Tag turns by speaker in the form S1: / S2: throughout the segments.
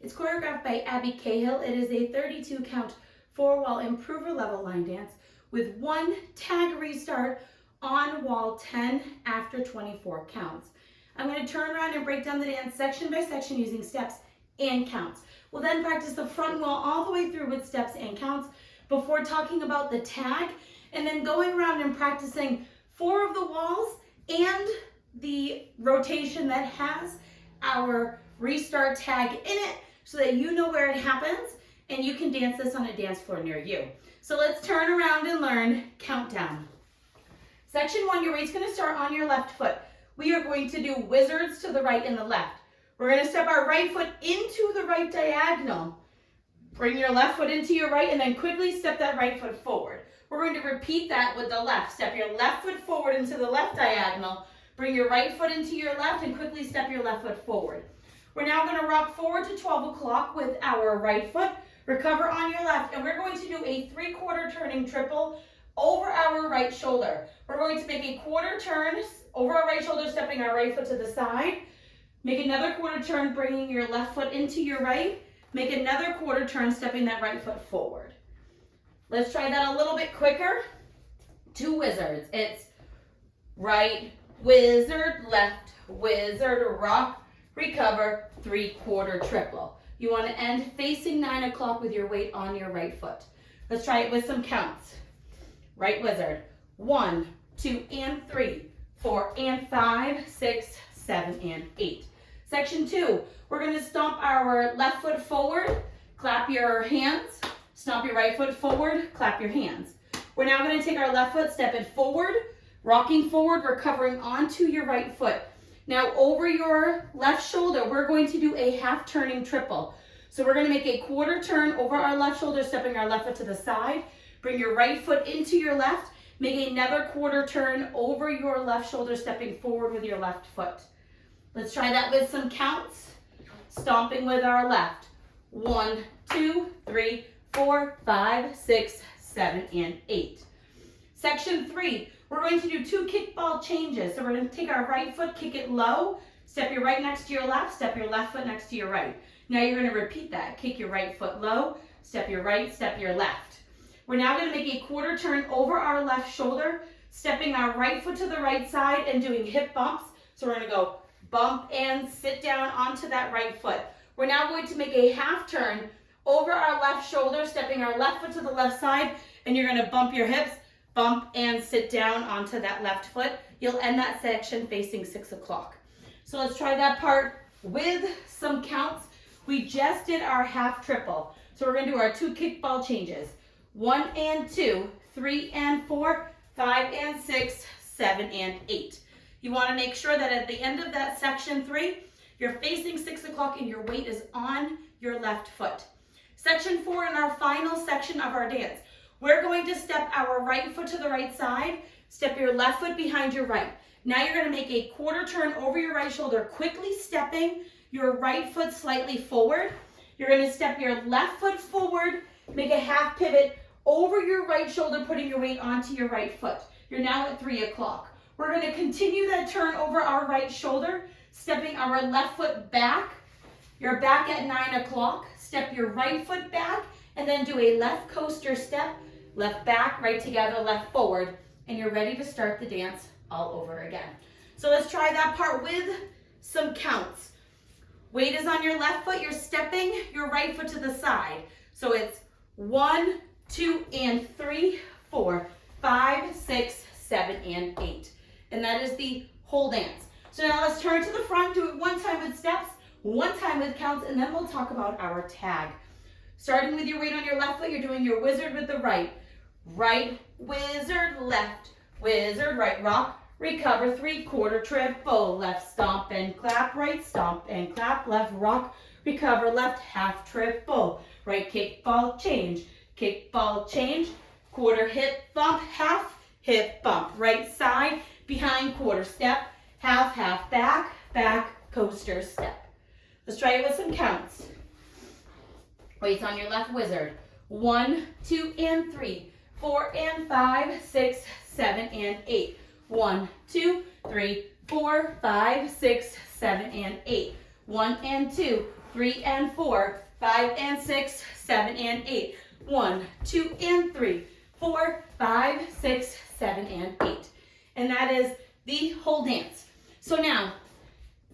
S1: It's choreographed by Abby Cahill. It is a 32 count 4-wall improver level line dance with 1 tag restart on wall 10 after 24 counts. I'm going to turn around and break down the dance section by section using steps and counts. We'll then practice the front wall all the way through with steps and counts before talking about the tag and then going around and practicing 4 of the walls and the rotation that has our restart tag in it so that you know where it happens and you can dance this on a dance floor near you. So let's turn around and learn countdown. Section 1, your weight's going to start on your left foot. We are going to do wizards to the right and the left. We're going to step our right foot into the right diagonal. Bring your left foot into your right and then quickly step that right foot forward. We're going to repeat that with the left. Step your left foot forward into the left diagonal. Bring your right foot into your left and quickly step your left foot forward. We're now going to rock forward to 12 o'clock with our right foot. Recover on your left, and we're going to do a 3/4 turning triple over our right shoulder. We're going to make a quarter turn over our right shoulder, stepping our right foot to the side. Make another quarter turn, bringing your left foot into your right. Make another quarter turn, stepping that right foot forward. Let's try that a little bit quicker. 2 wizards. It's right, wizard, left, wizard, rock, recover, 3/4 triple. You want to end facing 9 o'clock with your weight on your right foot. Let's try it with some counts. Right wizard. 1, 2, and 3, 4, and 5, 6, 7, and 8. Section 2, we're going to stomp our left foot forward, clap your hands, stomp your right foot forward, clap your hands. We're now going to take our left foot, step it forward, rocking forward, recovering onto your right foot. Now over your left shoulder, we're going to do a half turning triple. So we're going to make a quarter turn over our left shoulder, stepping our left foot to the side. Bring your right foot into your left. Make another quarter turn over your left shoulder, stepping forward with your left foot. Let's try that with some counts. Stomping with our left. 1, 2, 3, 4, 5, 6, 7, and 8. Section 3, we're going to do 2 kickball changes. So we're going to take our right foot, kick it low, step your right next to your left, step your left foot next to your right. Now you're going to repeat that. Kick your right foot low, step your right, step your left. We're now going to make a quarter turn over our left shoulder, stepping our right foot to the right side and doing hip bumps. So we're going to go bump and sit down onto that right foot. We're now going to make a half turn over our left shoulder, stepping our left foot to the left side, and you're going to bump your hips, bump and sit down onto that left foot. You'll end that section facing 6 o'clock. So let's try that part with some counts. We just did our half triple. So we're going to do our 2 kickball changes. 1 and 2, 3 and 4, 5 and 6, 7 and 8. You want to make sure that at the end of that section 3, you're facing 6 o'clock and your weight is on your left foot. Section 4 in our final section of our dance. We're going to step our right foot to the right side, step your left foot behind your right. Now you're going to make a quarter turn over your right shoulder, quickly stepping your right foot slightly forward. You're going to step your left foot forward, make a half pivot over your right shoulder, putting your weight onto your right foot. You're now at 3 o'clock. We're going to continue that turn over our right shoulder, stepping our left foot back. You're back at 9 o'clock. Step your right foot back and then do a left coaster step, left back, right together, left forward, and you're ready to start the dance all over again. So let's try that part with some counts. Weight is on your left foot. You're stepping your right foot to the side. So it's 1, 2, and 3, 4, 5, 6, 7, and 8. And that is the whole dance. So now let's turn to the front, do it 1 time with steps, 1 time with counts, and then we'll talk about our tag. Starting with your weight on your left foot, you're doing your wizard with the right. Right, wizard, left, wizard, right, rock, recover, 3/4 triple, left stomp and clap, right stomp and clap, left rock, recover, left half triple, right kickball change, quarter hip bump, half hip bump, right side, behind quarter step, half back, back coaster step. Let's try it with some counts. Weights on your left wizard. 1, 2, and 3, 4 and 5, 6, 7, and 8. 1, 2, 3, 4, 5, 6, 7, and 8. 1 and 2, 3 and 4, 5 and 6, 7 and 8. 1, 2 and 3, 4, 5, 6, 7 and 8. And that is the whole dance. So now,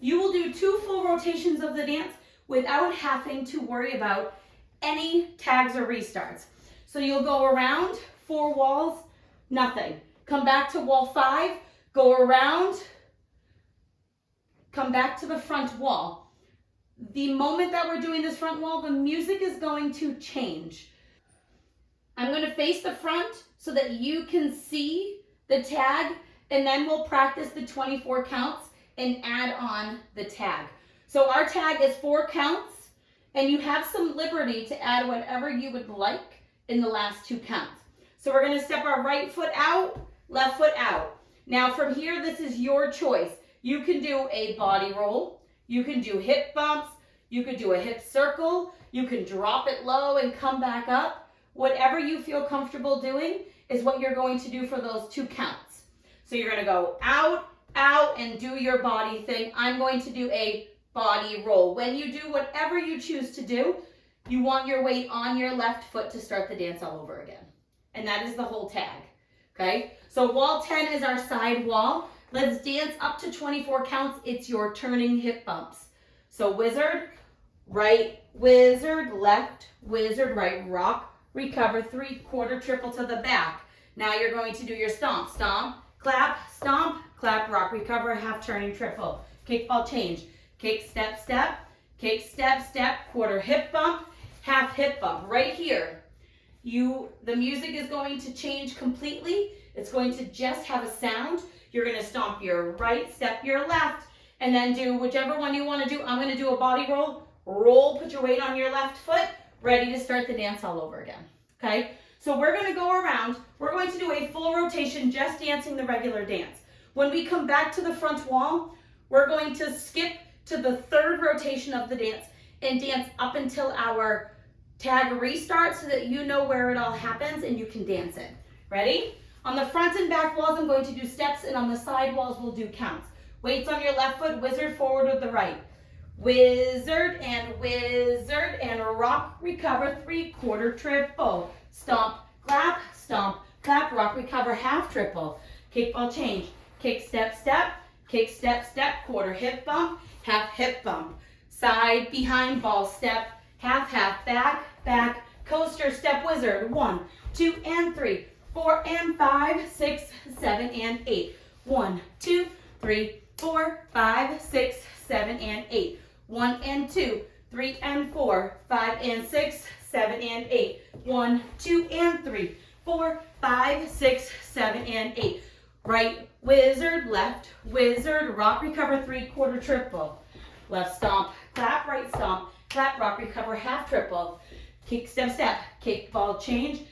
S1: you will do 2 full rotations of the dance without having to worry about any tags or restarts. So you'll go around 4 walls, nothing. Come back to wall 5, go around, come back to the front wall. The moment that we're doing this front wall, the music is going to change. I'm going to face the front so that you can see the tag, and then we'll practice the 24 counts and add on the tag. So our tag is 4 counts, and you have some liberty to add whatever you would like in the last 2 counts. So we're going to step our right foot out, left foot out. Now from here, this is your choice. You can do a body roll, you can do hip bumps, you could do a hip circle, you can drop it low and come back up. Whatever you feel comfortable doing is what you're going to do for those 2 counts. So you're going to go out, out, and do your body thing. I'm going to do a body roll. When you do whatever you choose to do, you want your weight on your left foot to start the dance all over again. And that is the whole tag, okay? So wall 10 is our side wall. Let's dance up to 24 counts. It's your turning hip bumps. So wizard, right, wizard, left, wizard, right, rock, recover, 3/4 triple to the back. Now you're going to do your stomp, clap, rock, recover, half turning triple. Kickball change, kick, step, step, kick, step, step, quarter hip bump, half hip bump. Right here, the music is going to change completely. It's going to just have a sound. You're going to stomp your right, step your left, and then do whichever one you want to do. I'm going to do a body roll. Roll, put your weight on your left foot, ready to start the dance all over again, okay? So we're going to go around. We're going to do a full rotation, just dancing the regular dance. When we come back to the front wall, we're going to skip to the 3rd rotation of the dance and dance up until our tag restarts so that you know where it all happens and you can dance it. Ready? On the front and back walls, I'm going to do steps, and on the side walls, we'll do counts. Weights on your left foot, wizard forward with the right. Wizard and rock, recover, 3/4 triple. Stomp, clap, rock, recover, half triple. Kickball change, kick, step, step, quarter hip bump, half hip bump. Side, behind, ball, step, half, back, coaster, step, wizard. 1, 2, and 3, 4, and 5, 6, 7, and 8. 1, 2, 3, 4, 5, 6, 7, and 8. 1 and 2, 3 and 4, 5 and 6, 7 and 8. 1, 2 and 3, 4, 5, 6, 7 and 8. Right wizard, left wizard, rock, recover, 3/4 triple. Left stomp, clap, right stomp, clap, rock, recover, half triple. Kick, step, step, kick, ball change,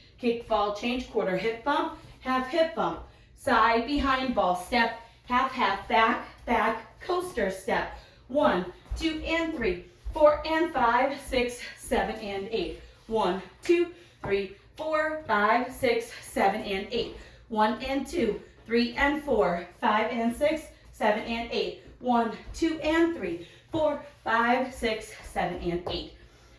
S1: quarter hip bump, half hip bump. Side, behind, ball, step, half, back, coaster step. 1, 2 and 3, 4 and 5, 6, 7 and 8. 1, 2, 3, 4, 5, 6, 7 and 8. 1 and 2, 3 and 4, 5 and 6, 7 and 8. 1, 2 and 3, 4, 5, 6, 7 and 8.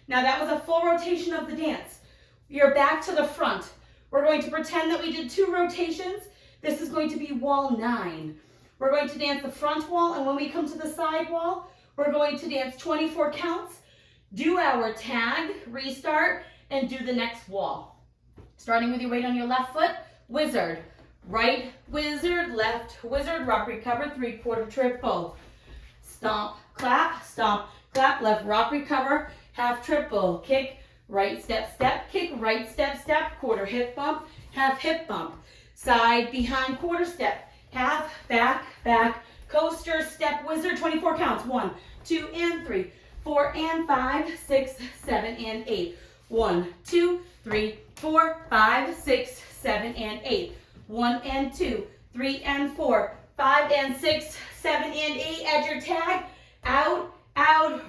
S1: Now that was a full rotation of the dance. You're back to the front. We're going to pretend that we did 2 rotations. This is going to be wall 9. We're going to dance the front wall, and when we come to the side wall, we're going to dance 24 counts, do our tag, restart, and do the next wall. Starting with your weight on your left foot, wizard, right wizard, left wizard, rock, recover, 3/4 triple. Stomp, clap, left rock, recover, half triple. Kick, right step, step, kick, right step, step, quarter hip bump, half hip bump. Side, behind, quarter step, half, back, coaster, step, wizard, 24 counts. 1, 2, and 3, 4 and 5, 6, 7, and 8. 1, 2, 3, 4, 5, 6, 7, and 8. 1 and 2, 3 and 4, 5 and 6, 7 and 8. Add your tag, out,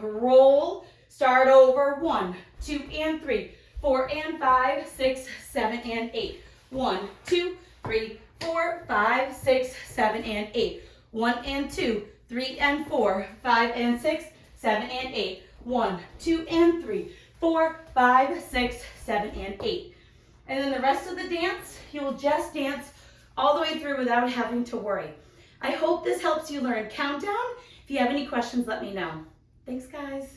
S1: roll. Start over. 1, 2 and 3, 4 and 5, 6, 7 and 8. 1, 2, 3, 4, 5, 6, 7 and 8. 1 and 2, 3 and 4, 5 and 6, 7 and 8. 1, 2, and 3, 4, 5, 6, 7, and 8. And then the rest of the dance, you will just dance all the way through without having to worry. I hope this helps you learn countdown. If you have any questions, let me know. Thanks, guys.